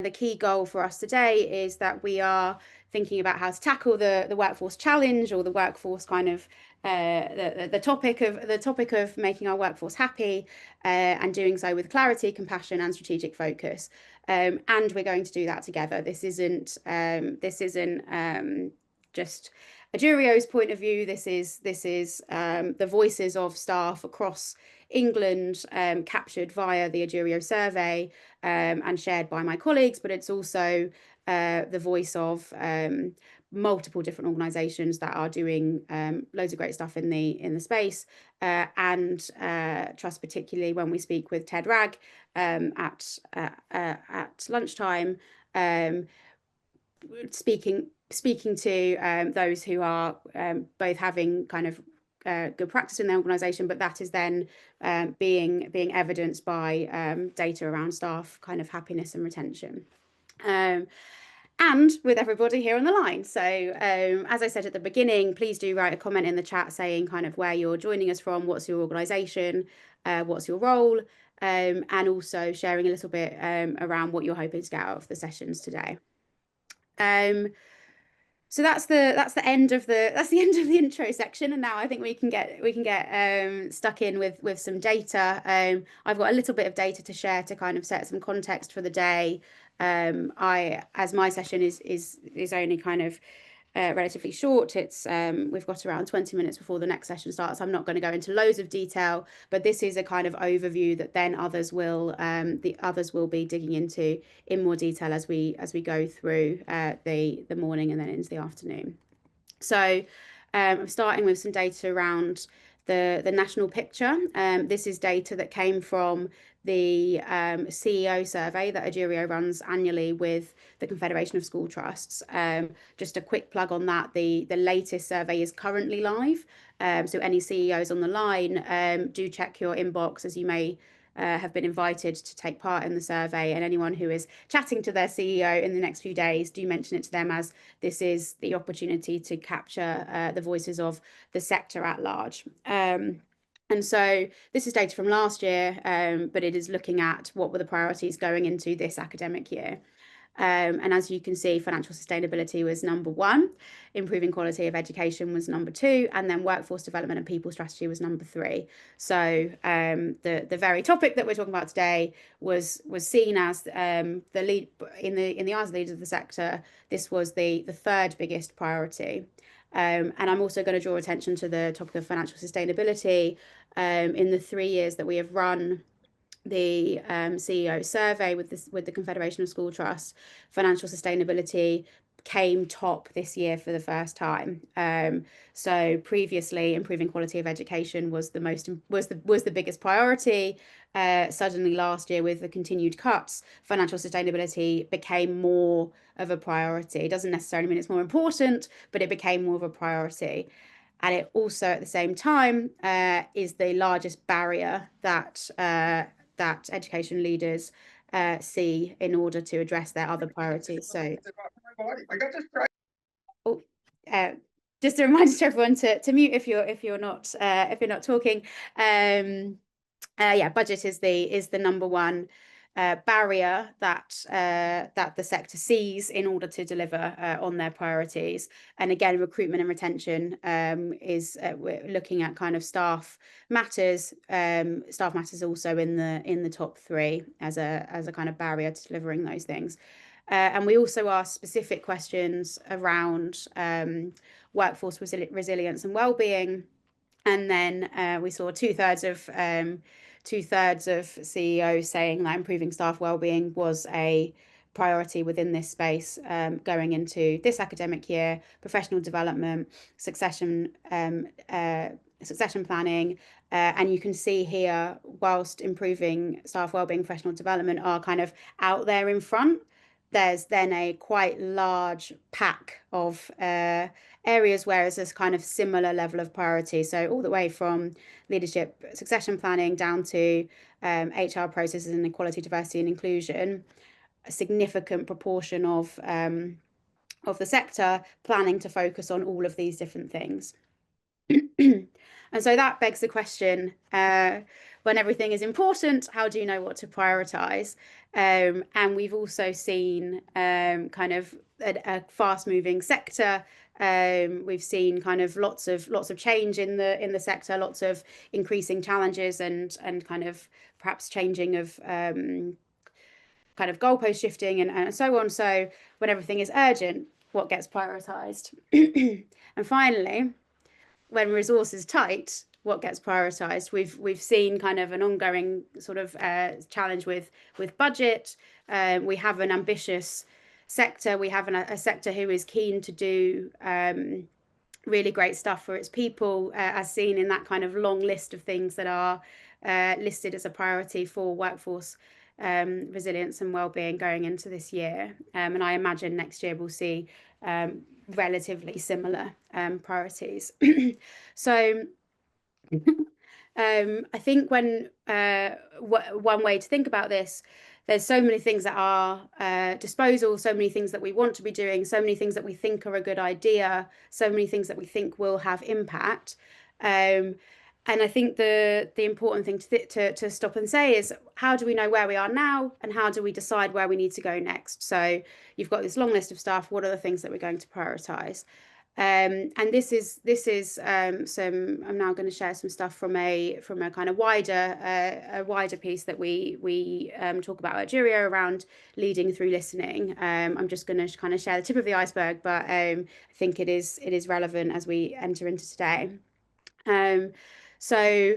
The key goal for us today is that we are thinking about how to tackle the workforce challenge, or the workforce kind of the topic of making our workforce happy, and doing so with clarity, compassion, and strategic focus. And we're going to do that together. This isn't just Adurio's point of view. This is the voices of staff across England, captured via the Adurio survey, and shared by my colleagues, but it's also the voice of multiple different organisations that are doing loads of great stuff in the space, and trust particularly when we speak with Ted Ragg at lunchtime, speaking to those who are both having kind of good practice in their organisation, but that is then being evidenced by data around staff kind of happiness and retention. And with everybody here on the line. So as I said at the beginning, please do write a comment in the chat saying kind of where you're joining us from, what's your organisation, what's your role, and also sharing a little bit around what you're hoping to get out of the sessions today. So that's the end of the intro section, and now I think we can get stuck in with some data. I've got a little bit of data to share to kind of set some context for the day. As my session is only kind of relatively short. It's we've got around 20 minutes before the next session starts. I'm not going to go into loads of detail, but this is a kind of overview that then the others will be digging into in more detail as we go through the morning and then into the afternoon. So I'm starting with some data around the national picture. This is data that came from the CEO survey that Adurio runs annually with the Confederation of School Trusts. Just a quick plug on that, the latest survey is currently live. So any CEOs on the line, do check your inbox, as you may have been invited to take part in the survey, and anyone who is chatting to their CEO in the next few days, do mention it to them, as this is the opportunity to capture the voices of the sector at large. And so this is data from last year, but it is looking at what were the priorities going into this academic year. And as you can see, financial sustainability was number 1, improving quality of education was number 2, and then workforce development and people strategy was number 3. So the very topic that we're talking about today was seen as the lead in the eyes of the leaders of the sector. This was the third biggest priority. And I'm also going to draw attention to the topic of financial sustainability. In the 3 years that we have run the CEO survey with the Confederation of School Trusts, financial sustainability came top this year for the first time. So previously, improving quality of education was the biggest priority. Suddenly last year, with the continued cuts, financial sustainability became more of a priority. It doesn't necessarily mean it's more important, but it became more of a priority. And it also, at the same time, is the largest barrier that education leaders see in order to address their other priorities. So, just a reminder to everyone to mute if you're not talking. Yeah, budget is the number 1 barrier that the sector sees in order to deliver on their priorities. And again, recruitment and retention we're looking at kind of staff matters. Staff matters also in the top 3 as a kind of barrier to delivering those things. And we also asked specific questions around workforce resilience and wellbeing. And then we saw two-thirds of CEOs saying that improving staff wellbeing was a priority within this space going into this academic year. Professional development, succession planning, and you can see here, whilst improving staff wellbeing, professional development are kind of out there in front, there's then a quite large pack of areas where it's this kind of similar level of priority. So all the way from leadership succession planning down to HR processes and equality, diversity and inclusion, a significant proportion of the sector planning to focus on all of these different things. And so that begs the question, well, when everything is important, how do you know what to prioritize? And we've also seen kind of a fast-moving sector. We've seen kind of lots of change in the sector, lots of increasing challenges and kind of perhaps changing of kind of goalpost shifting and so on. So when everything is urgent, what gets prioritized? And finally, when resource is tight, what gets prioritized? We've seen kind of an ongoing sort of challenge with budget. We have an ambitious sector. We have a sector who is keen to do really great stuff for its people, as seen in that kind of long list of things that are listed as a priority for workforce resilience and wellbeing going into this year. And I imagine next year we'll see relatively similar priorities. So I think when one way to think about this, there's so many things at our disposal, so many things that we want to be doing, so many things that we think are a good idea, so many things that we think will have impact. And I think the important thing to stop and say is, how do we know where we are now, and how do we decide where we need to go next? So you've got this long list of stuff. What are the things that we're going to prioritize? And this is some. I'm now going to share some stuff from a kind of wider piece that we talk about at Jurio around leading through listening. I'm just going to kind of share the tip of the iceberg, but I think it is relevant as we enter into today. So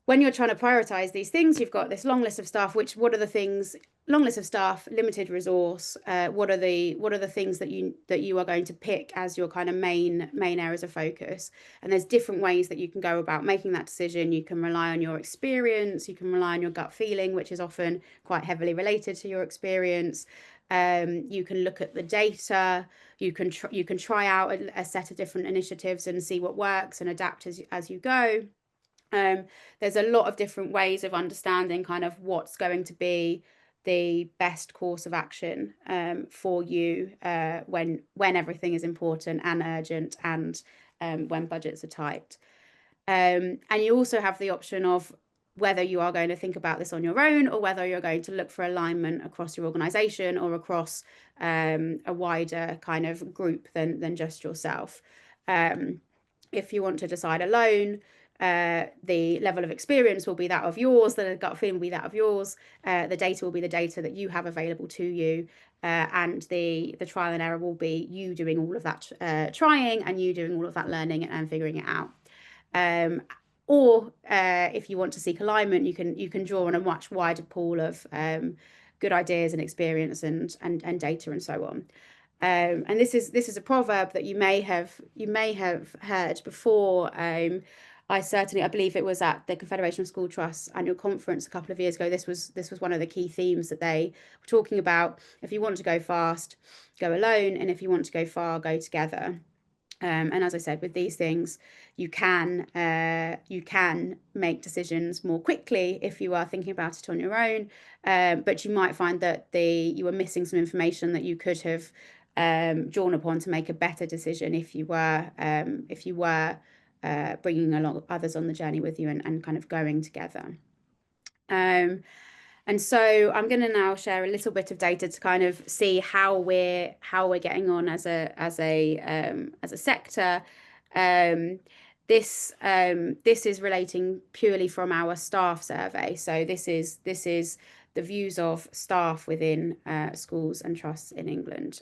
when you're trying to prioritize these things, you've got this long list of stuff. What are the things? Long list of stuff, limited resource. What are the things that you are going to pick as your kind of main areas of focus? And there's different ways that you can go about making that decision. You can rely on your experience. You can rely on your gut feeling, which is often quite heavily related to your experience. You can look at the data. You can try out a set of different initiatives and see what works and adapt as you go. There's a lot of different ways of understanding kind of what's going to be the best course of action for you when everything is important and urgent, and when budgets are tight. And you also have the option of whether you are going to think about this on your own, or whether you're going to look for alignment across your organization or across a wider kind of group than just yourself. If you want to decide alone, the level of experience will be that of yours, the gut feeling will be that of yours, the data will be the data that you have available to you, and the trial and error will be you doing all of that trying, and you doing all of that learning and figuring it out. Or if you want to seek alignment, you can draw on a much wider pool of good ideas and experience and data and so on. And this is a proverb that you may have heard before. I believe it was at the Confederation of School Trusts annual conference a couple of years ago. This was one of the key themes that they were talking about. If you want to go fast, go alone, and if you want to go far, go together. And as I said, with these things, you can make decisions more quickly if you are thinking about it on your own. But you might find that you were missing some information that you could have drawn upon to make a better decision if you were bringing along others on the journey with you and kind of going together. And so I'm going to now share a little bit of data to kind of see how we're getting on as a sector. This is relating purely from our staff survey. So this is the views of staff within schools and trusts in England.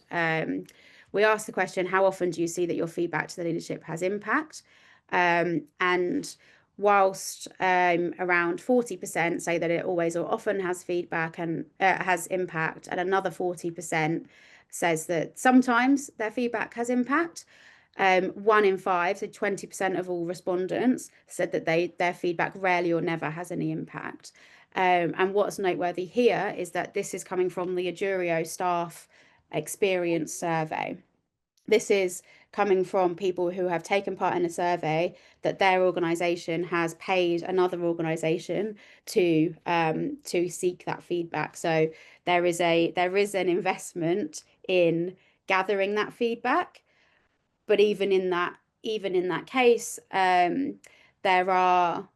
We asked the question, how often do you see that your feedback to the leadership has impact? And whilst around 40% say that it always or often has feedback and has impact, and another 40% says that sometimes their feedback has impact. 1 in 5, so 20% of all respondents, said that their feedback rarely or never has any impact. And what's noteworthy here is that this is coming from the Jurio staff experience survey. This is coming from people who have taken part in a survey that their organisation has paid another organisation to seek that feedback. So there is an investment in gathering that feedback, but even in that case, there are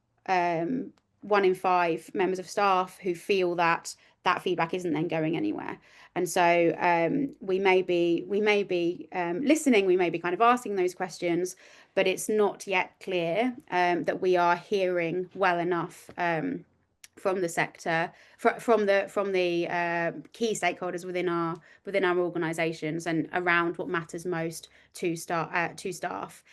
1 in 5 members of staff who feel that that feedback isn't then going anywhere. And so we may be listening, we may be kind of asking those questions, but it's not yet clear that we are hearing well enough from the sector, from the key stakeholders within our organisations and around what matters most to staff.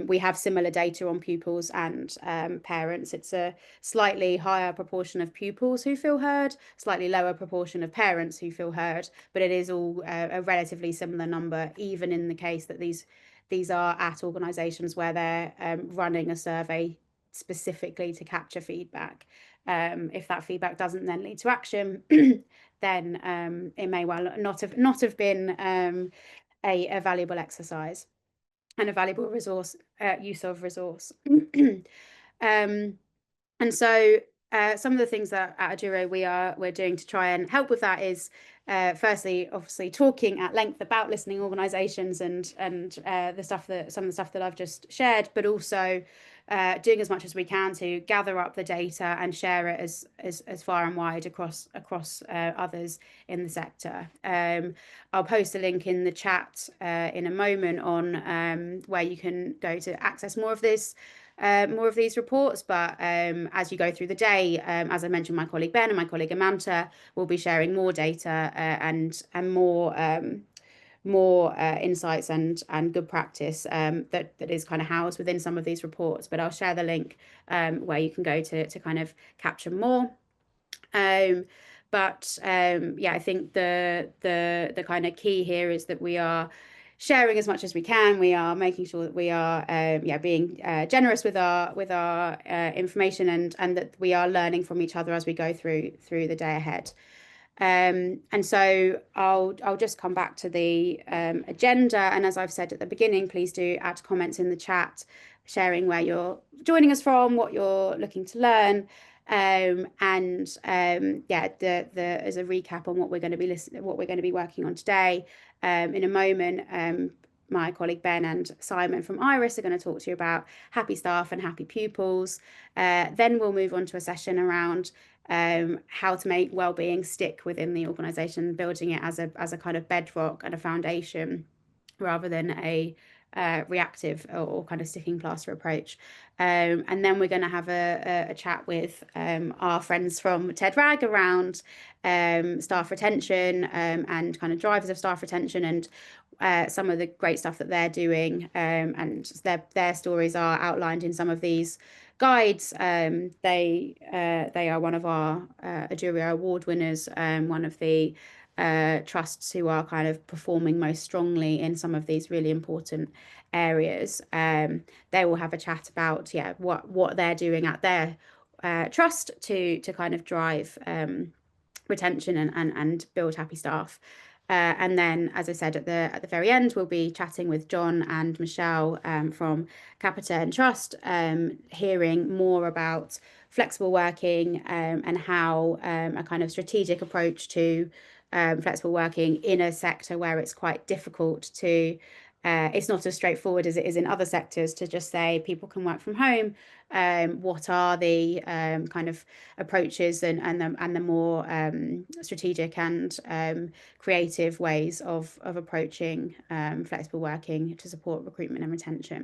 We have similar data on pupils and parents. It's a slightly higher proportion of pupils who feel heard, slightly lower proportion of parents who feel heard, but it is all a relatively similar number, even in the case that these are at organisations where they're running a survey specifically to capture feedback. If that feedback doesn't then lead to action, then it may well not have been a valuable exercise and a valuable resource use of resource. And so some of the things that at Aduro we're doing to try and help with that is firstly, obviously, talking at length about listening organisations and some of the stuff that I've just shared, but also doing as much as we can to gather up the data and share it as far and wide across others in the sector. I'll post a link in the chat in a moment on where you can go to access more of these reports, but as you go through the day, as I mentioned, my colleague Ben and my colleague Amanta will be sharing more data and more insights and good practice that is kind of housed within some of these reports. But I'll share the link where you can go to kind of capture more. But yeah, I think the kind of key here is that we are sharing as much as we can. We are making sure that we are being generous with our information and that we are learning from each other as we go through the day ahead. And so I'll just come back to the agenda. And as I've said at the beginning, please do add comments in the chat, sharing where you're joining us from, what you're looking to learn. As a recap on what we're going to be working on today. In a moment, my colleague Ben and Simon from Iris are going to talk to you about happy staff and happy pupils. Then we'll move on to a session around how to make wellbeing stick within the organisation, building it as a kind of bedrock and a foundation rather than a reactive or kind of sticking plaster approach. And then we're going to have a chat with our friends from TED-RAG around staff retention and kind of drivers of staff retention and some of the great stuff that they're doing, and their stories are outlined in some of these guides. They are one of our Aduro Award winners, one of the trusts who are kind of performing most strongly in some of these really important areas. They will have a chat about what they're doing at their trust to kind of drive retention and build happy staff. And then, as I said, at the very end, we'll be chatting with John and Michelle from Capita and Trust, hearing more about flexible working and how a kind of strategic approach to flexible working in a sector where it's quite difficult to it's not as straightforward as it is in other sectors to just say people can work from home. What are the kind of approaches and the more strategic and creative ways of approaching flexible working to support recruitment and retention?